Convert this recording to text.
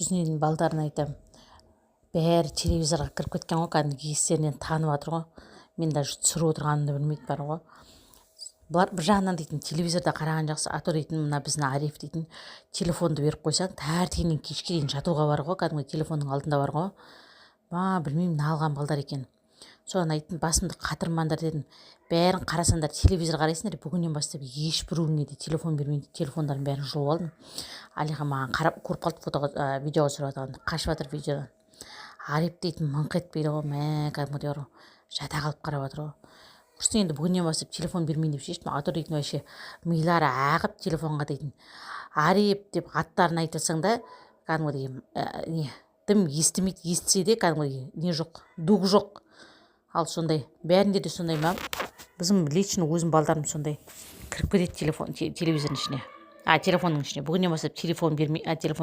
біздің үйдің балдарына айтамын, бәрі телевизорға кіріп кеткен ғой, кәдімгі естерінен танып жатыр ғой. Мен даже түсіріп отырғанымды білмейді бар ғой. Бұлар бір жағынан дейтін, телевизорда қараған жақсы, а то дейтін, мына біздің Ариф дейтін, телефонды беріп қойсаң, таңертеңнен кешке дейін жатуға бар ғой, кәдімгі телефонның алдында бар ғой. Білмеймін, не алған балдар екен. Соған айттым, басымды қатырмаңдар дедім. Бәрін қарасаңдар, телевизор қарайсыңдар, бүгіннен бастап ешбіреуіңе де телефон бермеймін, телефондарын бәрін жұлып алдым. Алиға маған қарап көріп қалды, видеоға түсіріп жатқанды, қашып жатыр видеодан. Ариф дейтін мыңқ етпейді ғой, кәдімгідей жата қалып қарап жатыр ғой. Құрсын енді бүгіннен бастап телефон бермейін деп шештім. А то дейтін, вообще милары ағып телефонға дейтін. Ариф деп аттарын айтасаң да, кәдімгідей дым естімейді, естісе де кәдімгідей не жоқ, дуг жоқ. Ал сондай, бәрінде де сондай ма? Біздің лично өзім балдарым сондай кіріп кетеді телевизордың ішіне. Телефонның ішіне. Бүгіннен бастап телефон бермей, телефон